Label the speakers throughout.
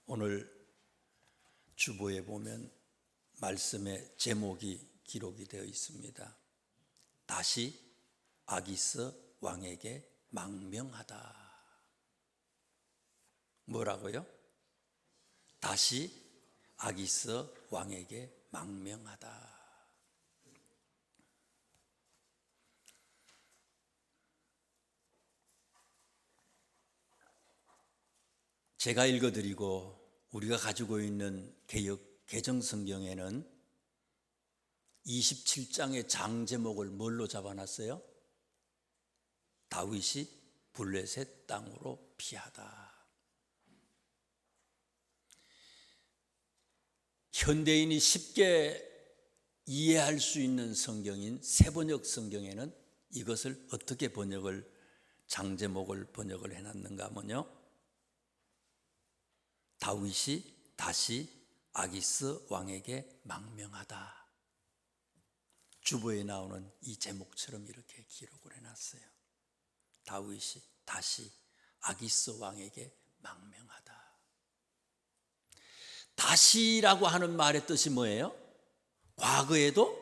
Speaker 1: 오늘 주보에 보면 말씀의 제목이 기록이 되어 있습니다. 다시 아기스 왕에게 망명하다. 뭐라고요? 다시 아기스 왕에게 망명하다. 제가 읽어드리고 우리가 가지고 있는 개정 성경에는 27장의 장 제목을 뭘로 잡아놨어요? 다윗이 블레셋 땅으로 피하다. 현대인이 쉽게 이해할 수 있는 성경인 세번역 성경에는 이것을 어떻게 장 제목을 번역을 해놨는가 하면요, 다윗이 다시 아기스 왕에게 망명하다. 주보에 나오는 이 제목처럼 이렇게 기록을 해놨어요. 다윗이 다시 아기스 왕에게 망명하다. 다시라고 하는 말의 뜻이 뭐예요? 과거에도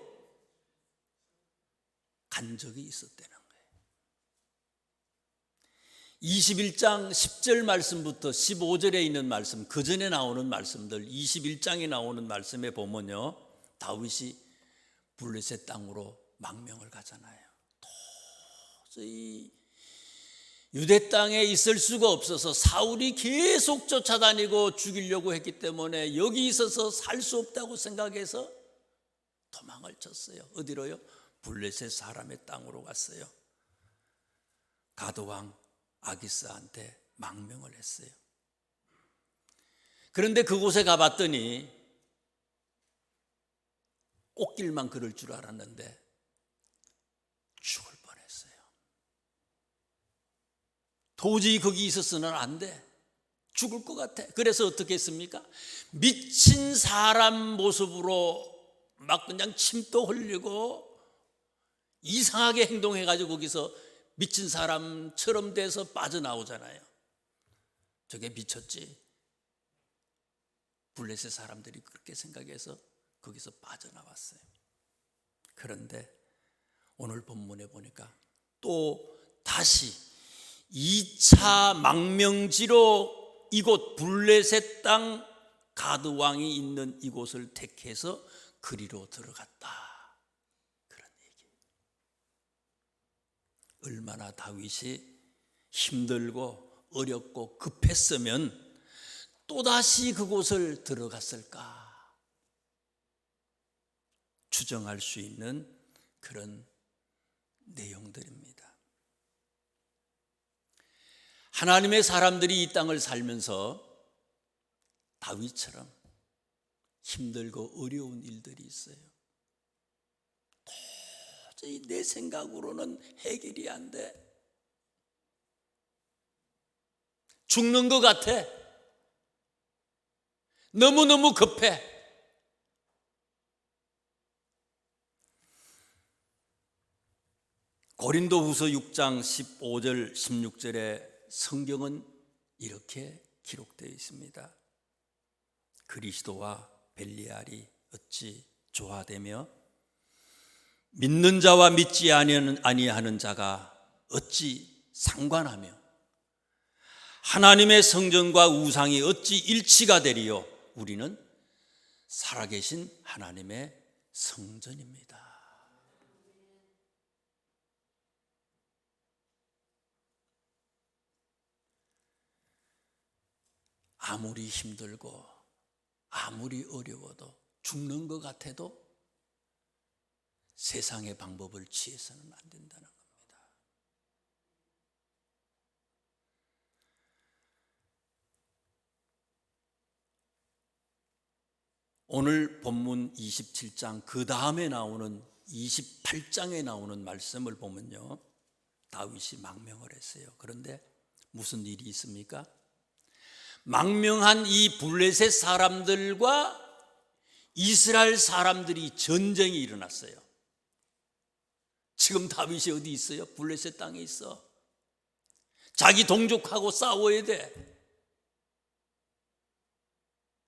Speaker 1: 간 적이 있었다는 거예요. 21장 10절 말씀부터 15절에 있는 말씀, 그 전에 나오는 말씀들, 21장에 나오는 말씀에 보면요, 다윗이 블레셋 땅으로 망명을 가잖아요. 도저히 유대 땅에 있을 수가 없어서 사울이 계속 쫓아다니고 죽이려고 했기 때문에 여기 있어서 살 수 없다고 생각해서 도망을 쳤어요. 어디로요? 블레셋 사람의 땅으로 갔어요. 가드왕 아기스한테 망명을 했어요. 그런데 그곳에 가봤더니 꽃길만 걸을 줄 알았는데 죽을 뻔했어요. 도저히 거기 있어서는 안 돼. 죽을 것 같아. 그래서 어떻게 했습니까? 미친 사람 모습으로 막 그냥 침도 흘리고 이상하게 행동해가지고 거기서 미친 사람처럼 돼서 빠져나오잖아요. 저게 미쳤지. 블레셋 사람들이 그렇게 생각해서 거기서 빠져나왔어요. 그런데 오늘 본문에 보니까 또 다시 2차 망명지로 이곳 블레셋 땅 가드 왕이 있는 이곳을 택해서 그리로 들어갔다. 그런 얘기. 얼마나 다윗이 힘들고 어렵고 급했으면 또다시 그곳을 들어갔을까 추정할 수 있는 그런 내용들입니다. 하나님의 사람들이 이 땅을 살면서 다윗처럼 힘들고 어려운 일들이 있어요. 도저히 내 생각으로는 해결이 안 돼. 죽는 것 같아. 너무너무 급해. 고린도후서 6장 15절 16절에 성경은 이렇게 기록되어 있습니다. 그리스도와 벨리알이 어찌 조화되며 믿는 자와 믿지 아니하는 자가 어찌 상관하며 하나님의 성전과 우상이 어찌 일치가 되리요. 우리는 살아계신 하나님의 성전입니다. 아무리 힘들고 아무리 어려워도 죽는 것 같아도 세상의 방법을 취해서는 안 된다는 겁니다. 오늘 본문 27장 그 다음에 나오는 28장에 나오는 말씀을 보면요, 다윗이 망명을 했어요. 그런데 무슨 일이 있습니까? 망명한 이 블레셋 사람들과 이스라엘 사람들이 전쟁이 일어났어요. 지금 다윗이 어디 있어요? 블레셋 땅에 있어. 자기 동족하고 싸워야 돼.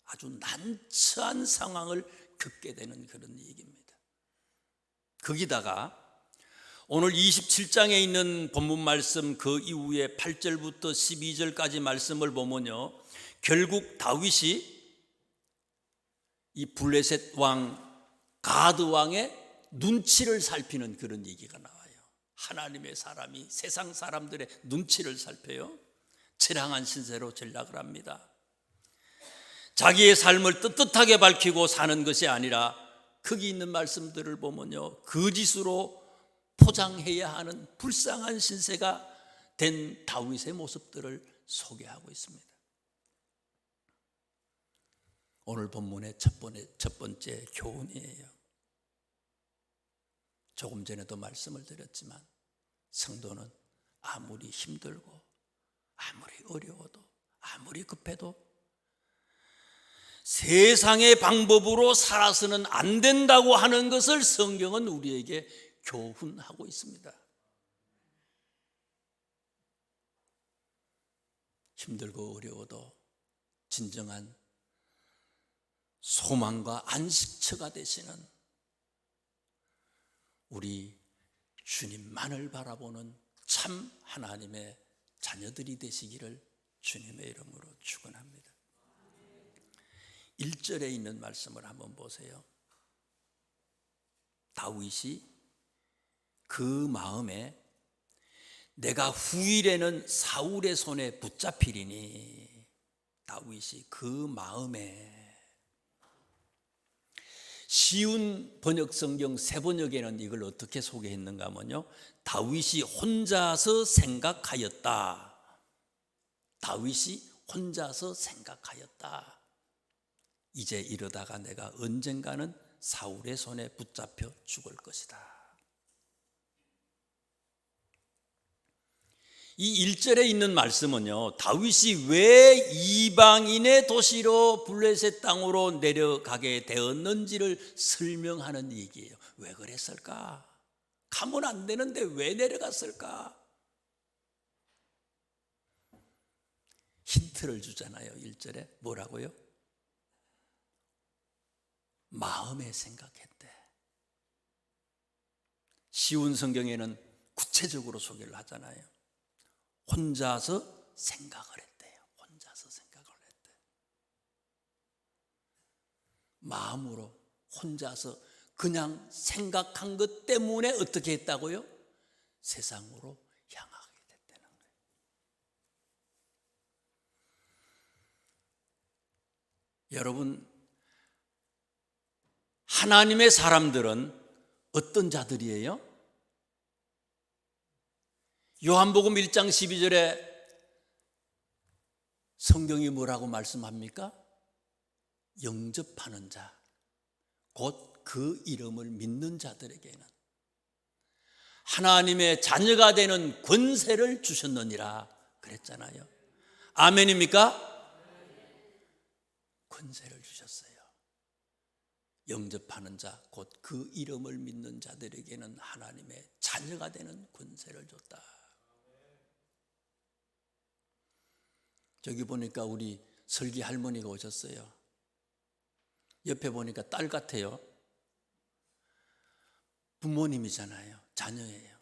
Speaker 1: 아주 난처한 상황을 겪게 되는 그런 얘기입니다. 거기다가 오늘 27장에 있는 본문 말씀 그 이후에 8절부터 12절까지 말씀을 보면요, 결국 다윗이 이 블레셋 왕 가드 왕의 눈치를 살피는 그런 얘기가 나와요. 하나님의 사람이 세상 사람들의 눈치를 살펴요. 처량한 신세로 전락을 합니다. 자기의 삶을 떳떳하게 밝히고 사는 것이 아니라 거기 있는 말씀들을 보면요, 거짓으로 포장해야 하는 불쌍한 신세가 된 다윗의 모습들을 소개하고 있습니다. 오늘 본문의 첫 번째 교훈이에요. 조금 전에도 말씀을 드렸지만 성도는 아무리 힘들고 아무리 어려워도 아무리 급해도 세상의 방법으로 살아서는 안 된다고 하는 것을 성경은 우리에게 교훈하고 있습니다. 힘들고 어려워도 진정한 소망과 안식처가 되시는 우리 주님만을 바라보는 참 하나님의 자녀들이 되시기를 주님의 이름으로 축원합니다. 1절에 있는 말씀을 한번 보세요. 다윗이 그 마음에 내가 후일에는 사울의 손에 붙잡히리니, 다윗이 그 마음에, 쉬운 번역 성경 새 번역에는 이걸 어떻게 소개했는가 하면요, 다윗이 혼자서 생각하였다. 다윗이 혼자서 생각하였다. 이제 이러다가 내가 언젠가는 사울의 손에 붙잡혀 죽을 것이다. 이 1절에 있는 말씀은요, 다윗이 왜 이방인의 도시로 블레셋 땅으로 내려가게 되었는지를 설명하는 얘기예요. 왜 그랬을까? 가면 안 되는데 왜 내려갔을까? 힌트를 주잖아요. 1절에 뭐라고요? 마음에 생각했대. 쉬운 성경에는 구체적으로 소개를 하잖아요. 혼자서 생각을 했대요. 혼자서 생각을 했대. 마음으로 혼자서 그냥 생각한 것 때문에 어떻게 했다고요? 세상으로 향하게 됐다는 거예요. 여러분, 하나님의 사람들은 어떤 자들이에요? 요한복음 1장 12절에 성경이 뭐라고 말씀합니까? 영접하는 자, 곧 그 이름을 믿는 자들에게는 하나님의 자녀가 되는 권세를 주셨느니라 그랬잖아요. 아멘입니까? 권세를 주셨어요. 영접하는 자, 곧 그 이름을 믿는 자들에게는 하나님의 자녀가 되는 권세를 줬다. 저기 보니까 우리 설기 할머니가 오셨어요. 옆에 보니까 딸 같아요. 부모님이잖아요. 자녀예요.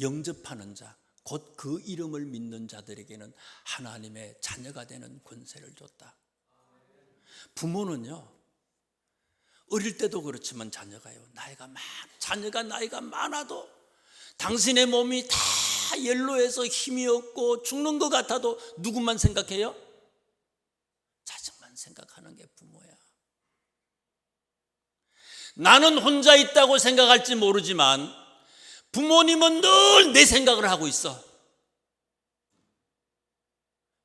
Speaker 1: 영접하는 자, 곧 그 이름을 믿는 자들에게는 하나님의 자녀가 되는 권세를 줬다. 부모는요, 어릴 때도 그렇지만 자녀가요, 자녀가 나이가 많아도 당신의 몸이 다 연로해서 힘이 없고 죽는 것 같아도 누구만 생각해요? 자식만 생각하는 게 부모야. 나는 혼자 있다고 생각할지 모르지만 부모님은 늘 내 생각을 하고 있어.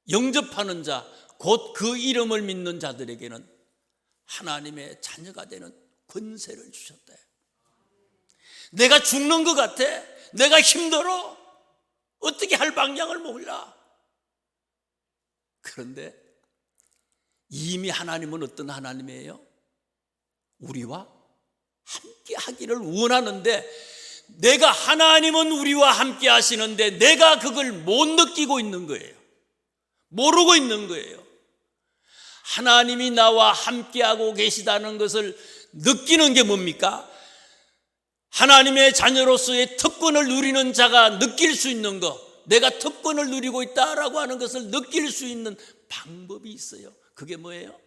Speaker 1: 영접하는 자, 곧 그 이름을 믿는 자들에게는 하나님의 자녀가 되는 권세를 주셨대. 내가 죽는 것 같아. 내가 힘들어. 어떻게 할 방향을 몰라. 그런데 이미 하나님은 어떤 하나님이에요? 우리와 함께 하기를 원하는데, 내가 하나님은 우리와 함께 하시는데 내가 그걸 못 느끼고 있는 거예요. 모르고 있는 거예요. 하나님이 나와 함께하고 계시다는 것을 느끼는 게 뭡니까? 하나님의 자녀로서의 특권을 누리는 자가 느낄 수 있는 것, 내가 특권을 누리고 있다라고 하는 것을 느낄 수 있는 방법이 있어요. 그게 뭐예요?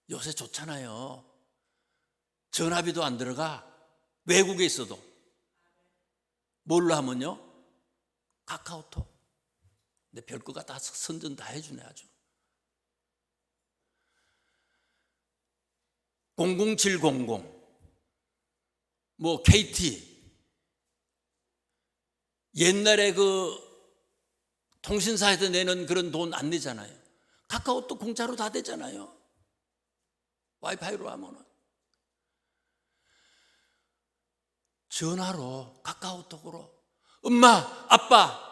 Speaker 1: 요새 좋잖아요. 전화비도 안 들어가. 외국에 있어도. 뭘로 하면요? 카카오톡. 근데 별거가 다 선전 다 해주네 아주. 00700, 뭐 KT. 옛날에 그 통신사에서 내는 그런 돈 안 내잖아요. 카카오톡 공짜로 다 되잖아요. 와이파이로 하면은. 전화로, 카카오톡으로 엄마, 아빠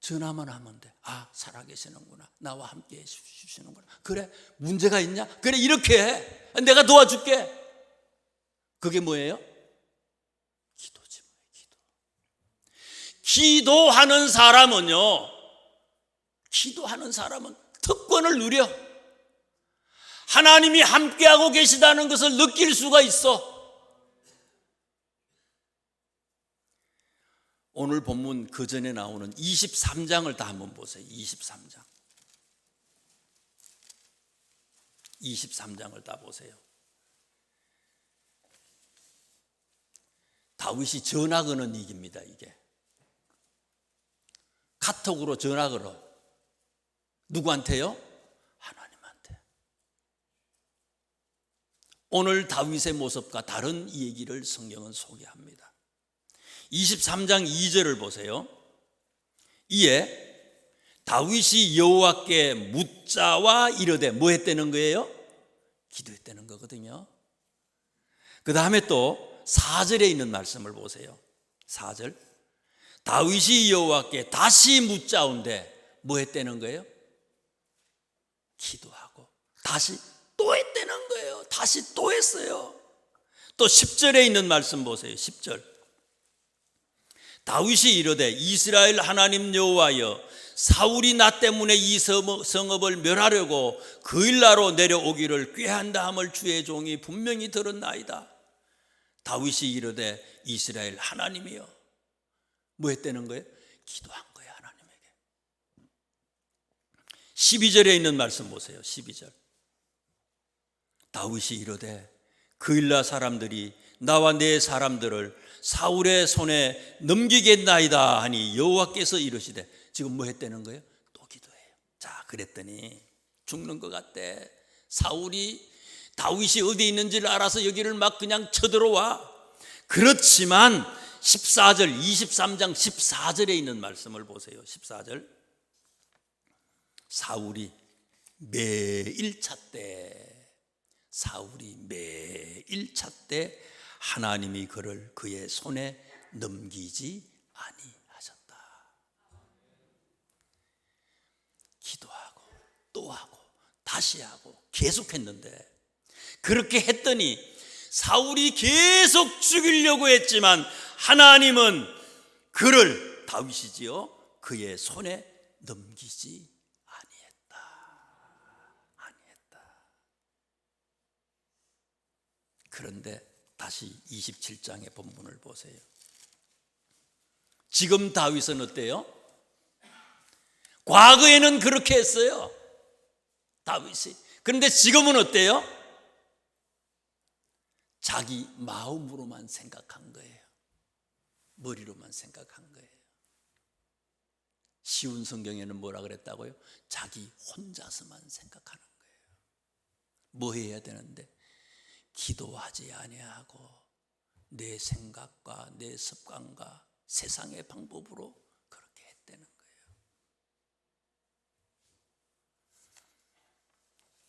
Speaker 1: 전화만 하면 돼. 아, 살아계시는구나. 나와 함께 해주시는구나. 그래, 문제가 있냐? 그래, 이렇게 해. 내가 도와줄게. 그게 뭐예요? 기도지 뭐예요, 기도. 기도하는 사람은 특권을 누려. 하나님이 함께하고 계시다는 것을 느낄 수가 있어. 오늘 본문 그 전에 나오는 23장을 다 한번 보세요. 23장을 다 보세요. 다윗이 전화 거는 얘기입니다. 이게 카톡으로 전화 걸어. 누구한테요? 하나님한테. 오늘 다윗의 모습과 다른 얘기를 성경은 소개합니다. 23장 2절을 보세요. 이에 다윗이 여호와께 묻자와 이르되 뭐 했다는 거예요? 기도했다는 거거든요. 그 다음에 또 4절에 있는 말씀을 보세요. 4절. 다윗이 여호와께 다시 묻자온데 뭐 했다는 거예요? 기도하고 다시 또 했다는 거예요. 다시 또 했어요. 또 10절에 있는 말씀 보세요. 10절. 다윗이 이르되 이스라엘 하나님 여호와여, 사울이 나 때문에 이 성읍을 멸하려고 그 일나로 내려오기를 꾀한다 함을 주의 종이 분명히 들었나이다. 다윗이 이르되 이스라엘 하나님이여. 뭐 했다는 거예요? 기도한 거예요, 하나님에게. 12절에 있는 말씀 보세요. 12절. 다윗이 이르되 그 일나 사람들이 나와 내 사람들을 사울의 손에 넘기겠나이다 하니 여호와께서 이르시되, 지금 뭐 했다는 거예요? 또 기도해요. 자, 그랬더니 죽는 것 같대. 사울이 다윗이 어디 있는지를 알아서 여기를 막 그냥 쳐들어와. 그렇지만 14절, 23장 14절에 있는 말씀을 보세요. 14절. 사울이 매일 찾되 하나님이 그를 그의 손에 넘기지 아니하셨다. 기도하고 또 하고 다시 하고 계속했는데, 그렇게 했더니 사울이 계속 죽이려고 했지만 하나님은 그를, 다윗이지요, 그의 손에 넘기지 아니했다. 그런데 다시 27장의 본문을 보세요. 지금 다윗은 어때요? 과거에는 그렇게 했어요, 다윗이. 그런데 지금은 어때요? 자기 마음으로만 생각한 거예요. 머리로만 생각한 거예요. 쉬운 성경에는 뭐라 그랬다고요? 자기 혼자서만 생각하는 거예요. 뭐 해야 되는데? 기도하지 아니하고 내 생각과 내 습관과 세상의 방법으로 그렇게 했다는 거예요.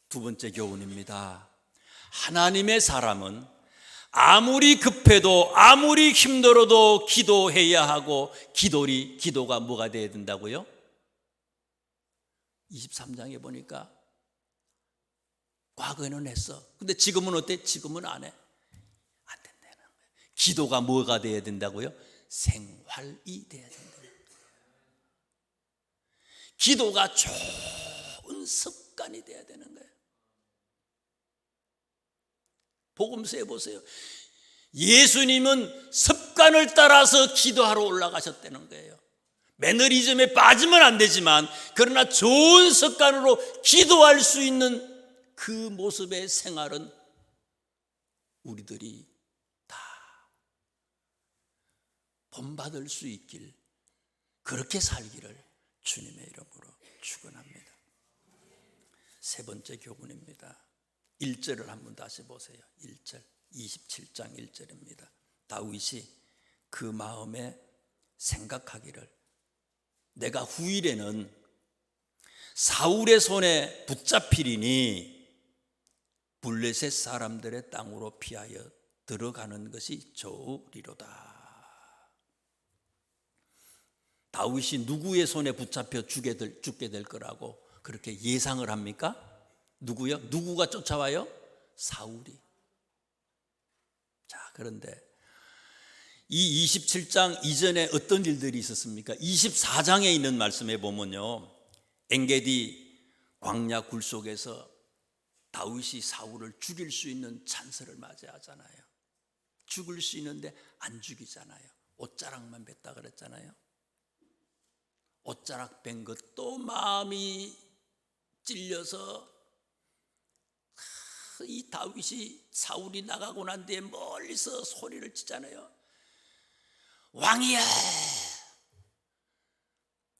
Speaker 1: 두 번째 교훈입니다. 하나님의 사람은 아무리 급해도 아무리 힘들어도 기도해야 하고, 기도가 뭐가 돼야 된다고요? 23장에 보니까 과거에는 했어. 근데 지금은 어때? 지금은 안 해. 안 된다는 거예요. 기도가 뭐가 돼야 된다고요? 생활이 돼야 된다는 거예요. 기도가 좋은 습관이 돼야 되는 거예요. 복음서에 보세요. 예수님은 습관을 따라서 기도하러 올라가셨다는 거예요. 매너리즘에 빠지면 안 되지만 그러나 좋은 습관으로 기도할 수 있는 그 모습의 생활은 우리들이 다 본받을 수 있길, 그렇게 살기를 주님의 이름으로 축원합니다. 세 번째 교훈입니다. 1절을 한번 다시 보세요. 1절, 27장 1절입니다. 다윗이 그 마음에 생각하기를, 내가 후일에는 사울의 손에 붙잡히리니 블레셋 사람들의 땅으로 피하여 들어가는 것이 좋으리로다. 다윗이 누구의 손에 붙잡혀 죽게 될 거라고 그렇게 예상을 합니까? 누구요? 누구가 쫓아와요? 사울이. 자, 그런데 이 27장 이전에 어떤 일들이 있었습니까? 24장에 있는 말씀에 보면요, 엔게디 광야 굴 속에서 다윗이 사울을 죽일 수 있는 찬스를 맞이하잖아요. 죽을 수 있는데 안 죽이잖아요. 옷자락만 뱉다 그랬잖아요. 옷자락 뺀 것도 마음이 찔려서 이 다윗이 사울이 나가고 난 뒤에 멀리서 소리를 치잖아요. 왕이야!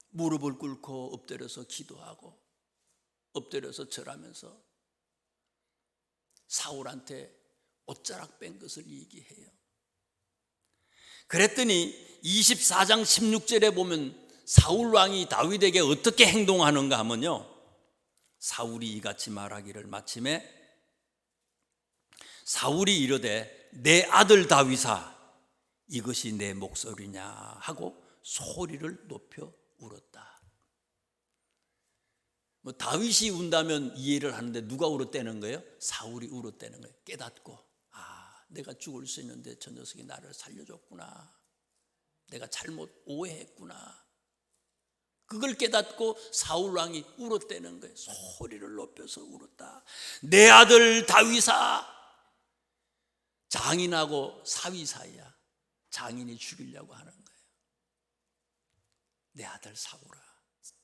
Speaker 1: 무릎을 꿇고 엎드려서 기도하고 엎드려서 절하면서 사울한테 옷자락 뺀 것을 얘기해요. 그랬더니 24장 16절에 보면 사울 왕이 다윗에게 어떻게 행동하는가 하면요, 사울이 이같이 말하기를, 마침에 사울이 이르되 내 아들 다윗아, 이것이 내 목소리냐 하고 소리를 높여 울었다. 뭐 다윗이 운다면 이해를 하는데 누가 울었다는 거예요? 사울이 울었다는 거예요. 깨닫고, 아, 내가 죽을 수 있는데 저 녀석이 나를 살려줬구나, 내가 잘못 오해했구나, 그걸 깨닫고 사울 왕이 울었다는 거예요. 소리를 높여서 울었다. 내 아들 다윗아. 장인하고 사위 사이야. 장인이 죽이려고 하는 거예요. 내 아들 사울아,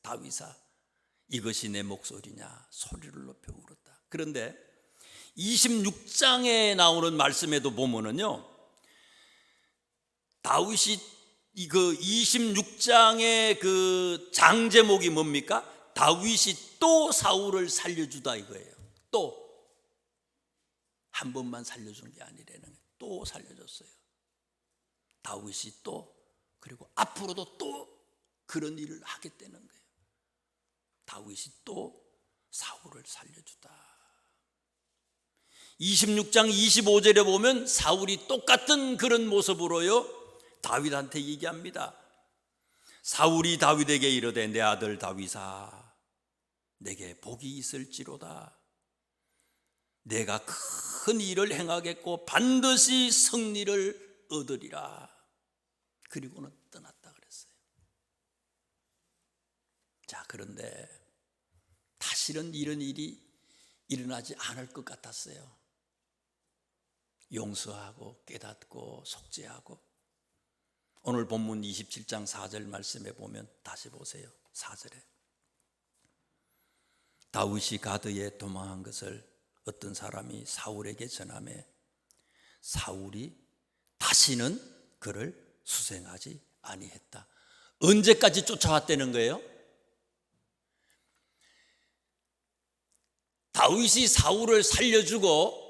Speaker 1: 다윗아, 이것이 내 목소리냐, 소리를 높여 울었다. 그런데 26장에 나오는 말씀에도 보면은요, 다윗이 그 26장의 그 장 제목이 뭡니까? 다윗이 또 사울을 살려주다 이거예요. 또 한 번만 살려준 게 아니라는 거예요. 또 살려줬어요. 다윗이 또, 그리고 앞으로도 또 그런 일을 하겠다는 거예요. 다윗이 또 사울을 살려주다. 26장 25절에 보면 사울이 똑같은 그런 모습으로요, 다윗한테 얘기합니다. 사울이 다윗에게 이르되 내 아들 다윗아, 내게 복이 있을지로다. 내가 큰 일을 행하겠고 반드시 승리를 얻으리라. 그리고는 떠났다 그랬어요. 자, 그런데 다시는 이런 일이 일어나지 않을 것 같았어요. 용서하고 깨닫고 속죄하고. 오늘 본문 27장 4절 말씀에 보면 다시 보세요. 4절에 다윗이 가드에 도망한 것을 어떤 사람이 사울에게 전하매 사울이 다시는 그를 수생하지 아니했다. 언제까지 쫓아왔다는 거예요? 다윗이 사울을 살려주고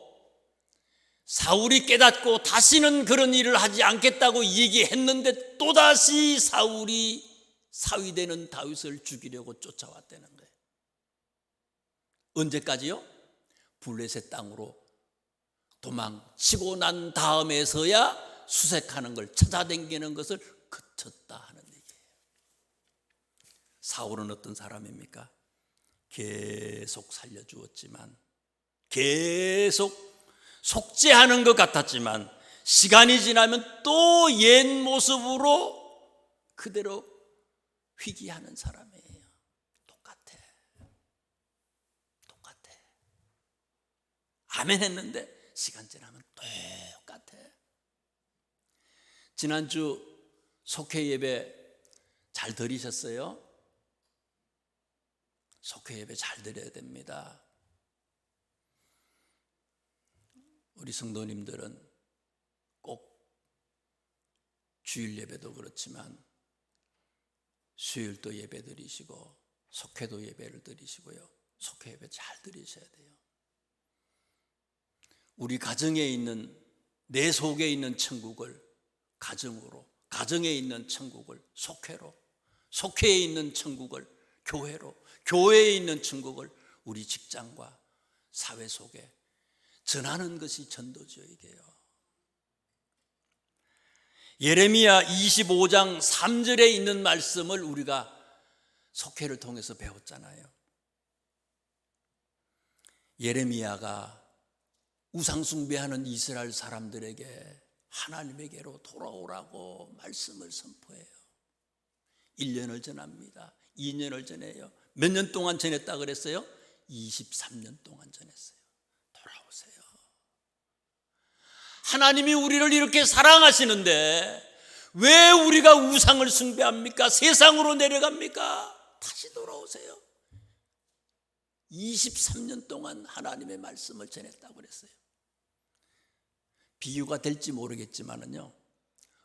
Speaker 1: 사울이 깨닫고 다시는 그런 일을 하지 않겠다고 얘기했는데 또다시 사울이 사위되는 다윗을 죽이려고 쫓아왔다는 거예요. 언제까지요? 블레셋 땅으로 도망치고 난 다음에서야 수색하는 걸, 찾아다니는 것을 그쳤다 하는 얘기예요. 사울은 어떤 사람입니까? 계속 살려주었지만, 계속 속죄하는 것 같았지만 시간이 지나면 또 옛 모습으로 그대로 회귀하는 사람이에요. 아멘 했는데 시간 지나면 똑같아. 지난주 속회 예배 잘 드리셨어요? 속회 예배 잘 드려야 됩니다. 우리 성도님들은 꼭 주일 예배도 그렇지만 수요일도 예배 드리시고 속회도 예배를 드리시고요. 속회 예배 잘 드리셔야 돼요. 우리 가정에 있는, 내 속에 있는 천국을 가정으로, 가정에 있는 천국을 속회로, 속회에 있는 천국을 교회로, 교회에 있는 천국을 우리 직장과 사회 속에 전하는 것이 전도지역이에요. 예레미야 25장 3절에 있는 말씀을 우리가 속회를 통해서 배웠잖아요. 예레미야가 우상숭배하는 이스라엘 사람들에게 하나님에게로 돌아오라고 말씀을 선포해요. 1년을 전합니다. 2년을 전해요. 몇 년 동안 전했다 그랬어요? 23년 동안 전했어요. 돌아오세요. 하나님이 우리를 이렇게 사랑하시는데 왜 우리가 우상을 숭배합니까? 세상으로 내려갑니까? 다시 돌아오세요. 23년 동안 하나님의 말씀을 전했다고 그랬어요. 비유가 될지 모르겠지만은요,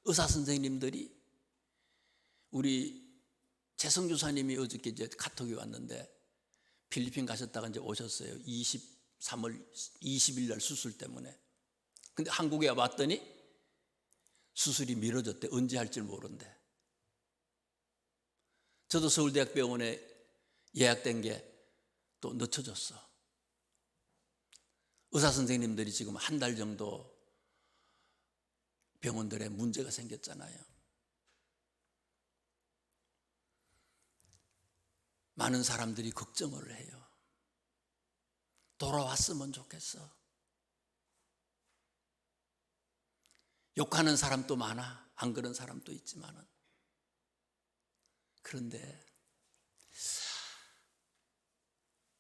Speaker 1: 의사 선생님들이, 우리 재성주사님이 어저께 이제 카톡이 왔는데 필리핀 가셨다가 이제 오셨어요. 23월 20일 날 수술 때문에. 근데 한국에 왔더니 수술이 미뤄졌대. 언제 할지 모른대. 저도 서울대학병원에 예약된 게 또 늦춰졌어. 의사 선생님들이 지금 한 달 정도 병원들에 문제가 생겼잖아요. 많은 사람들이 걱정을 해요. 돌아왔으면 좋겠어. 욕하는 사람도 많아. 안 그런 사람도 있지만은. 그런데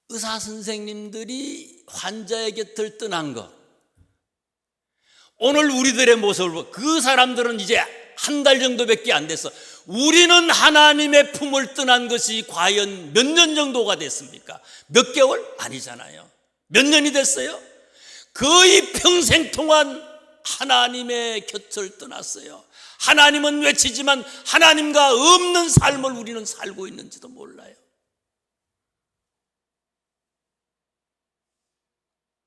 Speaker 1: 의사 선생님들이 환자의 곁을 떠난 것, 오늘 우리들의 모습을 보고 그 사람들은 이제 한 달 정도밖에 안 됐어. 우리는 하나님의 품을 떠난 것이 과연 몇 년 정도가 됐습니까? 몇 개월? 아니잖아요. 몇 년이 됐어요? 거의 평생 동안 하나님의 곁을 떠났어요. 하나님은 외치지만 하나님과 없는 삶을 우리는 살고 있는지도 몰라요.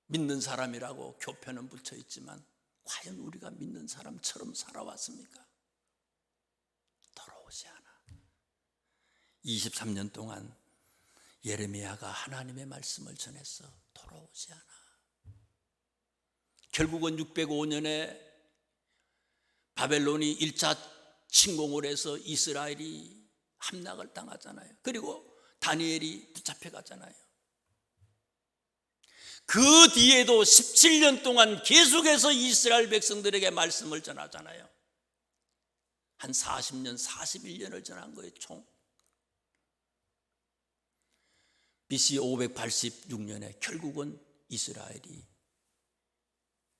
Speaker 1: 믿는 사람이라고 교편은 붙여 있지만 과연 우리가 믿는 사람처럼 살아왔습니까? 돌아오지 않아. 23년 동안 예레미야가 하나님의 말씀을 전했어. 돌아오지 않아. 결국은 605년에 바벨론이 1차 침공을 해서 이스라엘이 함락을 당하잖아요. 그리고 다니엘이 붙잡혀가잖아요. 그 뒤에도 17년 동안 계속해서 이스라엘 백성들에게 말씀을 전하잖아요. 한 40년, 41년을 전한 거예요, 총. BC 586년에 결국은 이스라엘이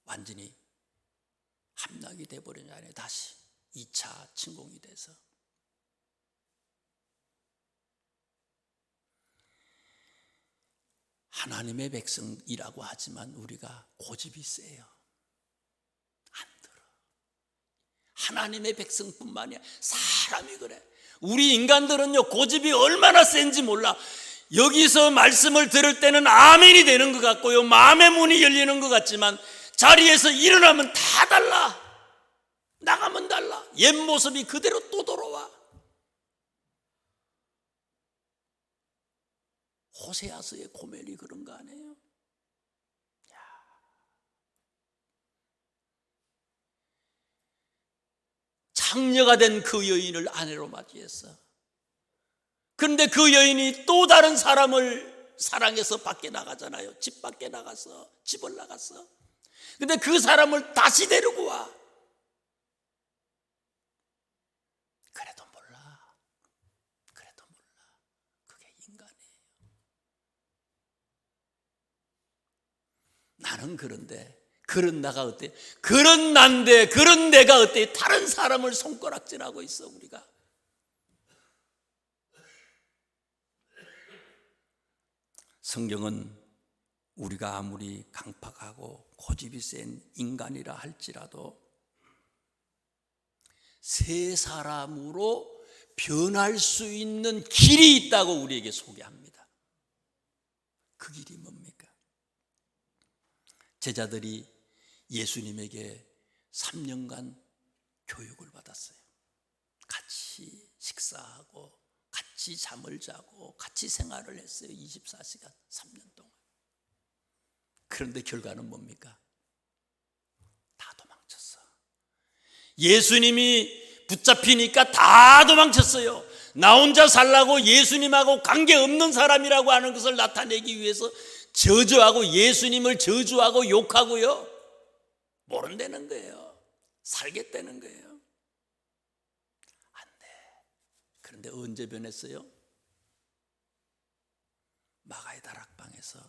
Speaker 1: 완전히 함락이 돼버리잖아요. 다시 2차 침공이 돼서. 하나님의 백성이라고 하지만 우리가 고집이 세요. 안 들어. 하나님의 백성뿐만이 아니라 사람이 그래. 우리 인간들은요, 고집이 얼마나 센지 몰라. 여기서 말씀을 들을 때는 아멘이 되는 것 같고요, 마음의 문이 열리는 것 같지만 자리에서 일어나면 다 달라. 나가면 달라. 옛 모습이 그대로 또 돌아와. 호세아서의 고멜이 그런 거 아니에요? 장녀가 된 그 여인을 아내로 맞이했어. 그런데 그 여인이 또 다른 사람을 사랑해서 밖에 나가잖아요. 집 밖에 나가서, 집을 나갔어. 근데 그 사람을 다시 데리고 와. 그래도 몰라. 그래도 몰라. 그게 인간이에요. 나는 참 그런데 그런 나가 어때? 그런 난데 그런 내가 어때? 다른 사람을 손가락질하고 있어 우리가. 성경은 우리가 아무리 강팍하고 고집이 센 인간이라 할지라도 새 사람으로 변할 수 있는 길이 있다고 우리에게 소개합니다. 그 길이 뭡니까? 제자들이 예수님에게 3년간 교육을 받았어요. 같이 식사하고 같이 잠을 자고 같이 생활을 했어요. 24시간 3년 동안. 그런데 결과는 뭡니까? 다 도망쳤어. 예수님이 붙잡히니까 다 도망쳤어요. 나 혼자 살라고 예수님하고 관계없는 사람이라고 하는 것을 나타내기 위해서 저주하고 예수님을 저주하고 욕하고요. 모른다는 거예요. 살겠다는 거예요. 안 돼. 그런데 언제 변했어요? 마가의 다락방에서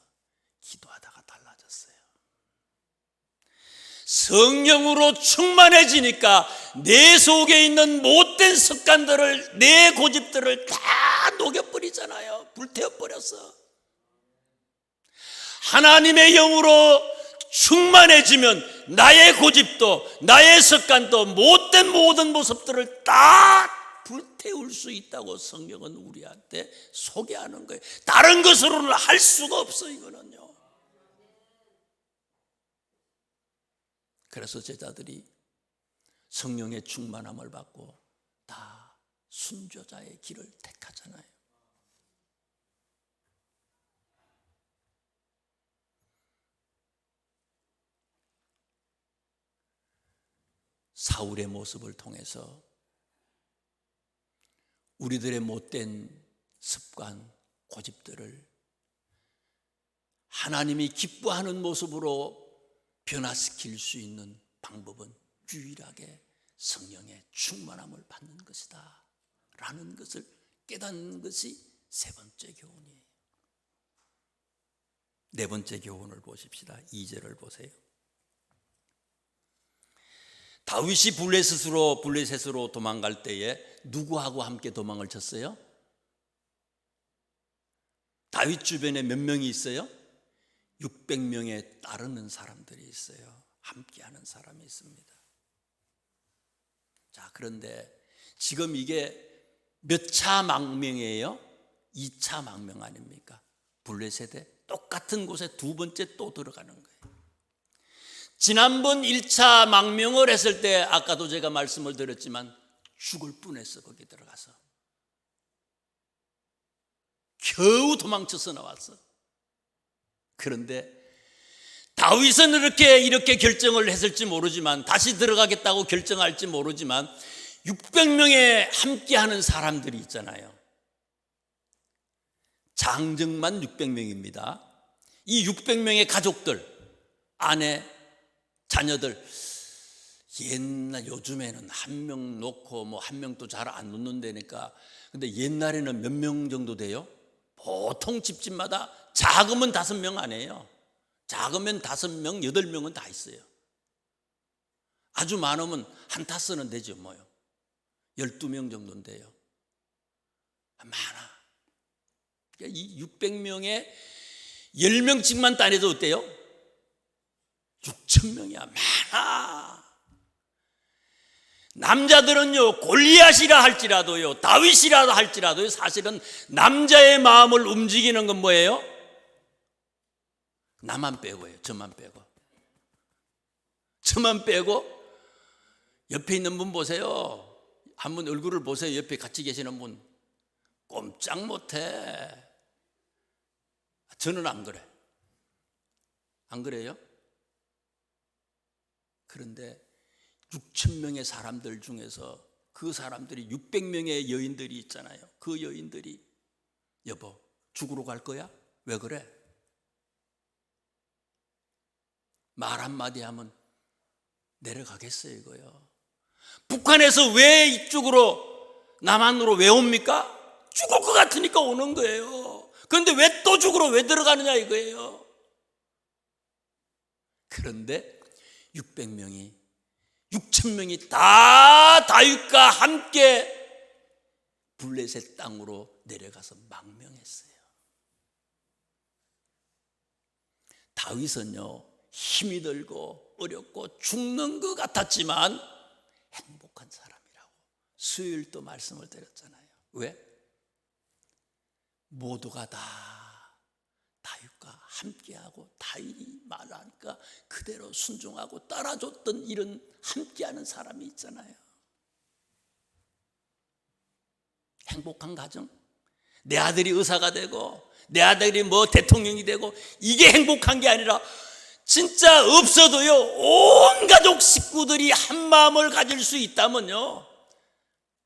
Speaker 1: 기도하다가 달라졌어요. 성령으로 충만해지니까 내 속에 있는 못된 습관들을, 내 고집들을 다 녹여버리잖아요. 불태워버렸어. 하나님의 영으로 충만해지면 나의 고집도 나의 습관도 못된 모든 모습들을 다 불태울 수 있다고 성경은 우리한테 소개하는 거예요. 다른 것으로는 할 수가 없어 이거는요. 그래서 제자들이 성령의 충만함을 받고 다 순교자의 길을 택하잖아요. 사울의 모습을 통해서 우리들의 못된 습관, 고집들을 하나님이 기뻐하는 모습으로 변화시킬 수 있는 방법은 유일하게 성령의 충만함을 받는 것이다 라는 것을 깨닫는 것이 세 번째 교훈이에요. 네 번째 교훈을 보십시다. 2절을 보세요. 다윗이 블레셋으로 도망갈 때에 누구하고 함께 도망을 쳤어요? 다윗 주변에 몇 명이 있어요? 600명에 따르는 사람들이 있어요. 함께하는 사람이 있습니다. 자, 그런데 지금 이게 몇 차 망명이에요? 2차 망명 아닙니까? 블레셋에 똑같은 곳에 두 번째 또 들어가는 거예요. 지난번 1차 망명을 했을 때 아까도 제가 말씀을 드렸지만 죽을 뻔했어. 거기 들어가서 겨우 도망쳐서 나왔어. 그런데 다윗은 이렇게 결정을 했을지 모르지만, 다시 들어가겠다고 결정할지 모르지만 600명에 함께하는 사람들이 있잖아요. 장정만 600명입니다. 이 600명의 가족들, 아내, 자녀들, 요즘에는 한 명 놓고 뭐 한 명도 잘 안 놓는다니까. 근데 옛날에는 몇 명 정도 돼요? 보통 집집마다 작으면 5명 아니에요. 작으면 5명, 8명은 다 있어요. 아주 많으면 한 타스는 되죠. 뭐요? 12명 정도는 돼요. 많아. 그러니까 이 600명에 10명씩만 따내도 어때요? 6,000명이야. 많아. 남자들은요, 골리앗이라 할지라도요, 다윗이라 할지라도요, 사실은 남자의 마음을 움직이는 건 뭐예요? 나만 빼고요. 저만 빼고. 저만 빼고 옆에 있는 분 보세요. 한번 얼굴을 보세요. 옆에 같이 계시는 분. 꼼짝 못해. 저는 안 그래. 안 그래요? 그런데 6,000명의 사람들 중에서 그 사람들이 600명의 여인들이 있잖아요. 그 여인들이 여보, 죽으러 갈 거야? 왜 그래? 말 한마디 하면 내려가겠어요 이거요. 북한에서 왜 이쪽으로 남한으로 왜 옵니까? 죽을 것 같으니까 오는 거예요. 그런데 왜 또 죽으러 왜 들어가느냐 이거예요. 그런데 6,000명이 다 다윗과 함께 블레셋 땅으로 내려가서 망명했어요. 다윗은요, 힘이 들고 어렵고 죽는 것 같았지만 행복한 사람이라고 수요일도 말씀을 드렸잖아요. 왜? 모두가 다 다윗과 함께하고 다윗이 말하니까 그대로 순종하고 따라줬던 이런 함께하는 사람이 있잖아요. 행복한 가정, 내 아들이 의사가 되고 내 아들이 대통령이 되고 이게 행복한 게 아니라 진짜 없어도요, 온 가족 식구들이 한 마음을 가질 수 있다면요,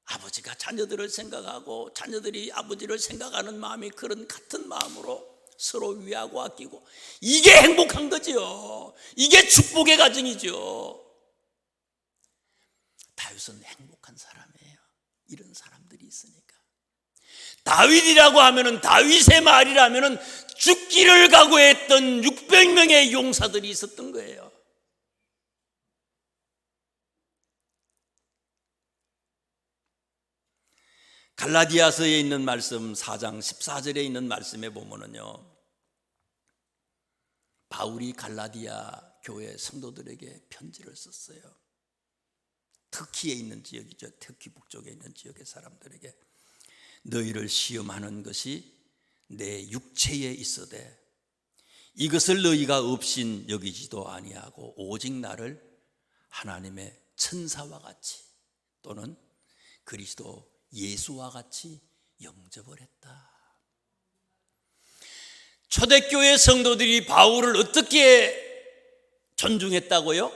Speaker 1: 아버지가 자녀들을 생각하고 자녀들이 아버지를 생각하는 마음이 그런 같은 마음으로 서로 위하고 아끼고, 이게 행복한 거지요. 이게 축복의 가정이죠. 다윗은 행복한 사람이에요. 이런 사람들이 있으니까. 다윗이라고 하면은, 다윗의 말이라면은 죽기를 각오했던 600명의 용사들이 있었던 거예요. 갈라디아서에 있는 말씀 4장 14절에 있는 말씀에 보면은요, 바울이 갈라디아 교회 성도들에게 편지를 썼어요. 터키에 있는 지역이죠. 터키 북쪽에 있는 지역의 사람들에게, 너희를 시험하는 것이 내 육체에 있어되 이것을 너희가 없인 여기지도 아니하고 오직 나를 하나님의 천사와 같이 또는 그리스도 예수와 같이 영접을 했다. 초대교회 성도들이 바울을 어떻게 존중했다고요?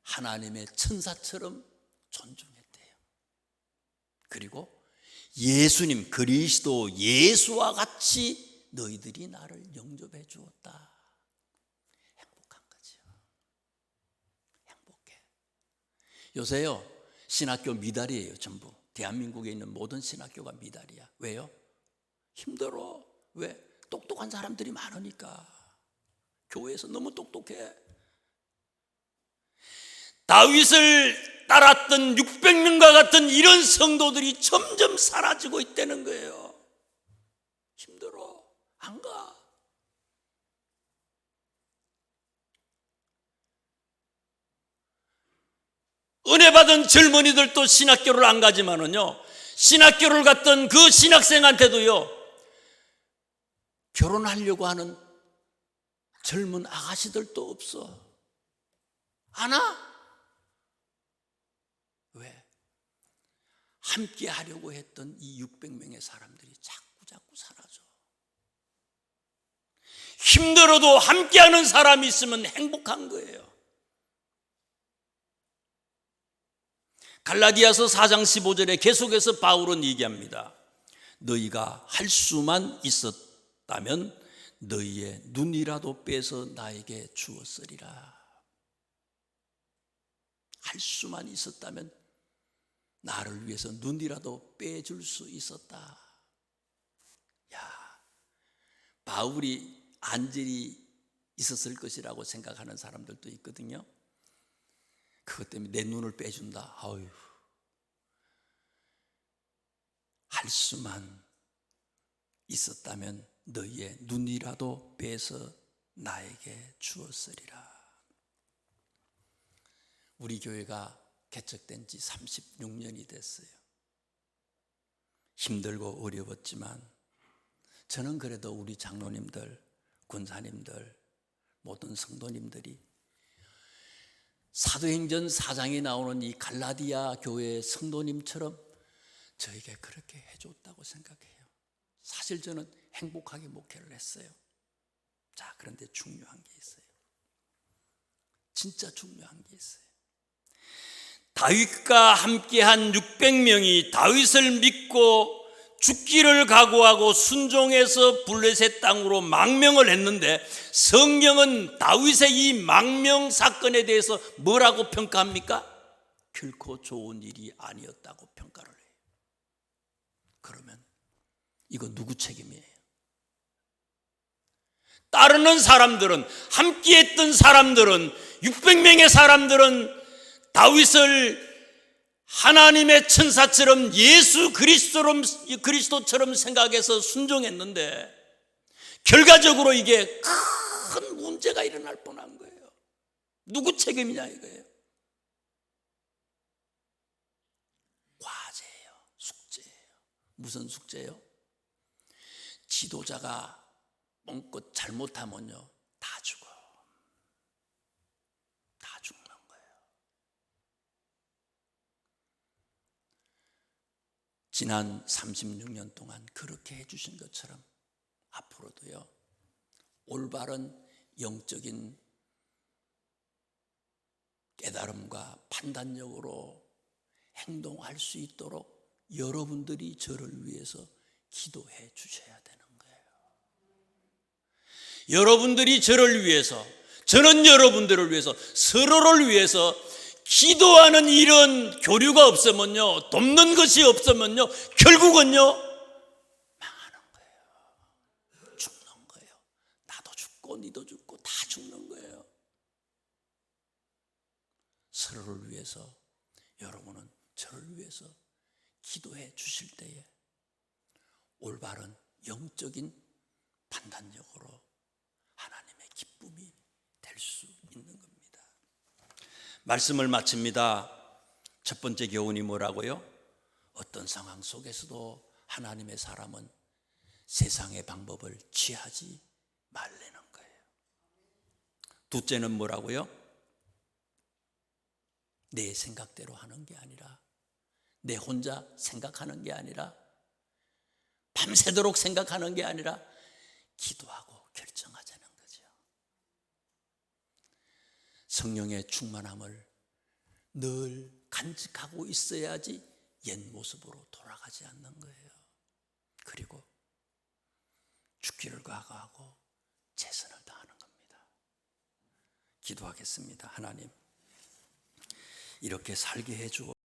Speaker 1: 하나님의 천사처럼 존중했대요. 그리고 예수님, 그리스도 예수와 같이 너희들이 나를 영접해 주었다. 행복한 거죠. 행복해. 요새요, 신학교 미달이에요. 전부 대한민국에 있는 모든 신학교가 미달이야. 왜요? 힘들어. 왜? 똑똑한 사람들이 많으니까. 교회에서 너무 똑똑해. 다윗을 따랐던 600명과 같은 이런 성도들이 점점 사라지고 있다는 거예요. 힘들어. 안 가. 은혜 받은 젊은이들도 신학교를 안 가지만은요, 신학교를 갔던 그 신학생한테도요, 결혼하려고 하는 젊은 아가씨들도 없어. 안 와? 왜? 함께 하려고 했던 이 600명의 사람들이 자꾸 사라져. 힘들어도 함께하는 사람이 있으면 행복한 거예요. 갈라디아서 4장 15절에 계속해서 바울은 얘기합니다. 너희가 할 수만 있었다면 너희의 눈이라도 빼서 나에게 주었으리라. 할 수만 있었다면 나를 위해서 눈이라도 빼줄 수 있었다. 야, 바울이 안젤이 있었을 것이라고 생각하는 사람들도 있거든요. 그것 때문에 내 눈을 빼준다. 아유, 할 수만 있었다면 너희의 눈이라도 빼서 나에게 주었으리라. 우리 교회가 개척된 지 36년이 됐어요. 힘들고 어려웠지만 저는 그래도 우리 장로님들, 군사님들, 모든 성도님들이 사도행전 4장에 나오는 이 갈라디아 교회 성도님처럼 저에게 그렇게 해줬다고 생각해요. 사실 저는 행복하게 목회를 했어요. 자, 그런데 중요한 게 있어요. 진짜 중요한 게 있어요. 다윗과 함께한 600명이 다윗을 믿고 죽기를 각오하고 순종해서 블레셋 땅으로 망명을 했는데, 성경은 다윗의 이 망명 사건에 대해서 뭐라고 평가합니까? 결코 좋은 일이 아니었다고 평가를 해요. 그러면 이거 누구 책임이에요? 따르는 사람들은, 함께했던 사람들은, 600명의 사람들은 다윗을 하나님의 천사처럼 예수 그리스도처럼 생각해서 순종했는데 결과적으로 이게 큰 문제가 일어날 뻔한 거예요. 누구 책임이냐 이거예요. 과제예요. 숙제예요. 무슨 숙제예요? 지도자가 뻥끗 잘못하면요 다 죽어. 다 죽는 거예요. 지난 36년 동안 그렇게 해주신 것처럼 앞으로도요 올바른 영적인 깨달음과 판단력으로 행동할 수 있도록 여러분들이 저를 위해서 기도해 주셔야 되는 거예요. 여러분들이 저를 위해서, 저는 여러분들을 위해서, 서로를 위해서 기도하는 이런 교류가 없으면요, 돕는 것이 없으면요, 결국은요 망하는 거예요. 죽는 거예요. 나도 죽고 니도 죽고 다 죽는 거예요. 서로를 위해서, 여러분은 저를 위해서 기도해 주실 때에 올바른 영적인 판단력으로 하나님의 기쁨이 될 수 있는 겁니다. 말씀을 마칩니다. 첫 번째 교훈이 뭐라고요? 어떤 상황 속에서도 하나님의 사람은 세상의 방법을 취하지 말라는 거예요. 둘째는 뭐라고요? 내 생각대로 하는 게 아니라, 내 혼자 생각하는 게 아니라, 밤새도록 생각하는 게 아니라 기도하고 결정하자는 거죠. 성령의 충만함을 늘 간직하고 있어야지 옛 모습으로 돌아가지 않는 거예요. 그리고 죽기를 각오하고 최선을 다하는 겁니다. 기도하겠습니다. 하나님, 이렇게 살게 해주고